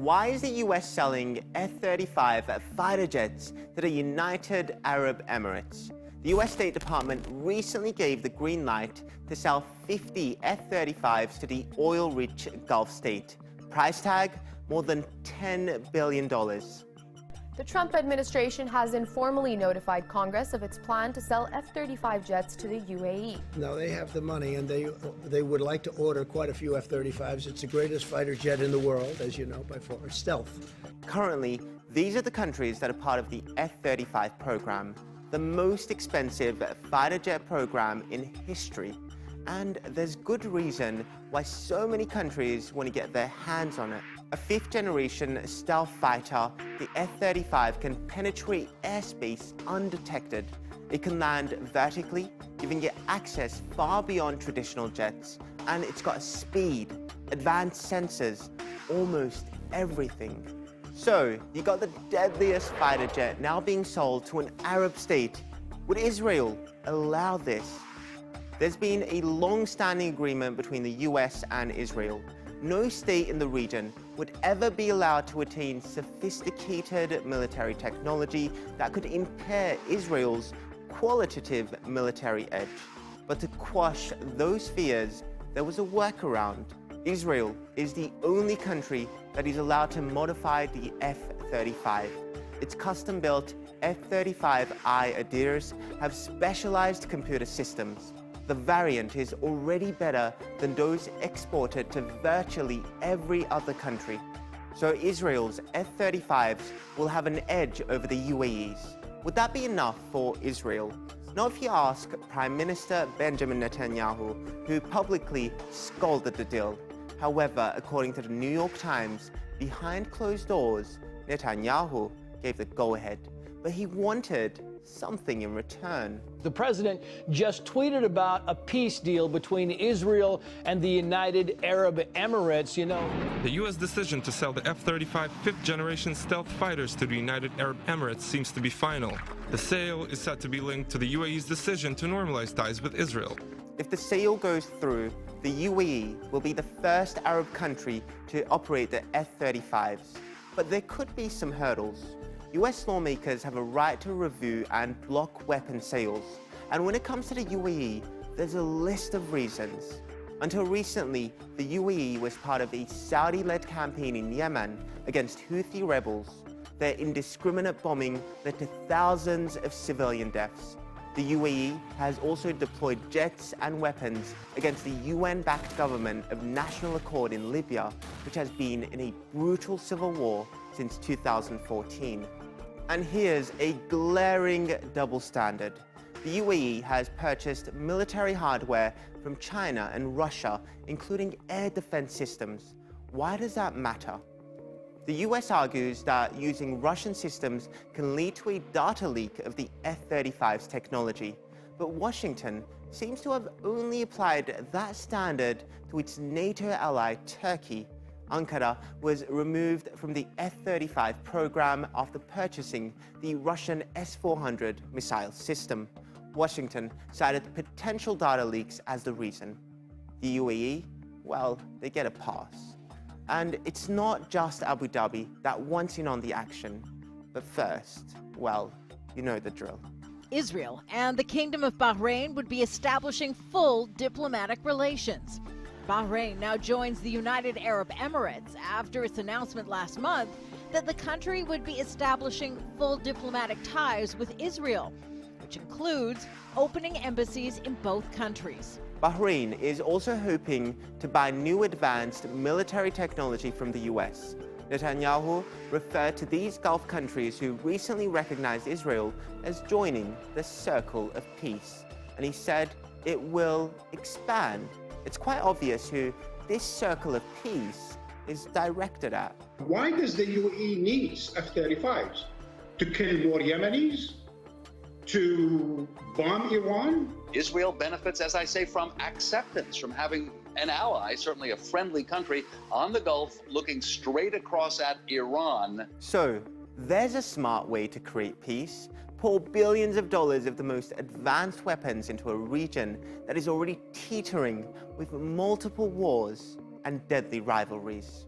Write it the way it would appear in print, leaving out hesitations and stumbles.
Why is the US selling F-35 fighter jets to the United Arab Emirates? The US State Department recently gave the green light to sell 50 F-35s to the oil-rich Gulf state. Price tag, more than $10 billion. The Trump administration has informally notified Congress of its plan to sell F-35 jets to the UAE. Now, they have the money, and they would like to order quite a few F-35s. It's the greatest fighter jet in the world, as you know, by far. Stealth. Currently, these are the countries that are part of the F-35 program, the most expensive fighter jet program in history. And there's good reason why so many countries want to get their hands on it. A fifth-generation stealth fighter, the F-35 can penetrate airspace undetected. It can land vertically, giving it access far beyond traditional jets. And it's got speed, advanced sensors, almost everything. So, you got the deadliest fighter jet now being sold to an Arab state. Would Israel allow this? There's been a long-standing agreement between the US and Israel. No state in the region would ever be allowed to attain sophisticated military technology that could impair Israel's qualitative military edge. But to quash those fears, there was a workaround. Israel is the only country that is allowed to modify the F-35. Its custom-built F-35I Adirs have specialized computer systems. The variant is already better than those exported to virtually every other country. So Israel's F-35s will have an edge over the UAE's. Would that be enough for Israel? Not if you ask Prime Minister Benjamin Netanyahu, who publicly scolded the deal. However, according to the New York Times, behind closed doors, Netanyahu gave the go-ahead. But he wanted something in return. The president just tweeted about a peace deal between Israel and the United Arab Emirates. You know, the U.S. decision to sell the F-35 fifth-generation stealth fighters to the United Arab Emirates seems to be final. The sale is said to be linked to the UAE's decision to normalize ties with Israel. If the sale goes through, the UAE will be the first Arab country to operate the F-35s. But there could be some hurdles. US lawmakers have a right to review and block weapon sales. And when it comes to the UAE, there's a list of reasons. Until recently, the UAE was part of a Saudi-led campaign in Yemen against Houthi rebels. Their indiscriminate bombing led to thousands of civilian deaths. The UAE has also deployed jets and weapons against the UN-backed government of National Accord in Libya, which has been in a brutal civil war since 2014. And here's a glaring double standard. The UAE has purchased military hardware from China and Russia, including air defense systems. Why does that matter? The US argues that using Russian systems can lead to a data leak of the F-35's technology. But Washington seems to have only applied that standard to its NATO ally, Turkey. Ankara was removed from the F-35 program after purchasing the Russian S-400 missile system. Washington cited potential data leaks as the reason. The UAE, well, they get a pass. And it's not just Abu Dhabi that wants in on the action. But first, well, you know the drill. Israel and the Kingdom of Bahrain would be establishing full diplomatic relations. Bahrain now joins the United Arab Emirates after its announcement last month that the country would be establishing full diplomatic ties with Israel, which includes opening embassies in both countries. Bahrain is also hoping to buy new advanced military technology from the US. Netanyahu referred to these Gulf countries who recently recognized Israel as joining the circle of peace. And he said it will expand. It's quite obvious who this circle of peace is directed at. Why does the UAE need F-35s? To kill more Yemenis? To bomb Iran? Israel benefits, as I say, from acceptance, from having an ally, certainly a friendly country, on the Gulf looking straight across at Iran. So, there's a smart way to create peace. Pour billions of dollars of the most advanced weapons into a region that is already teetering with multiple wars and deadly rivalries.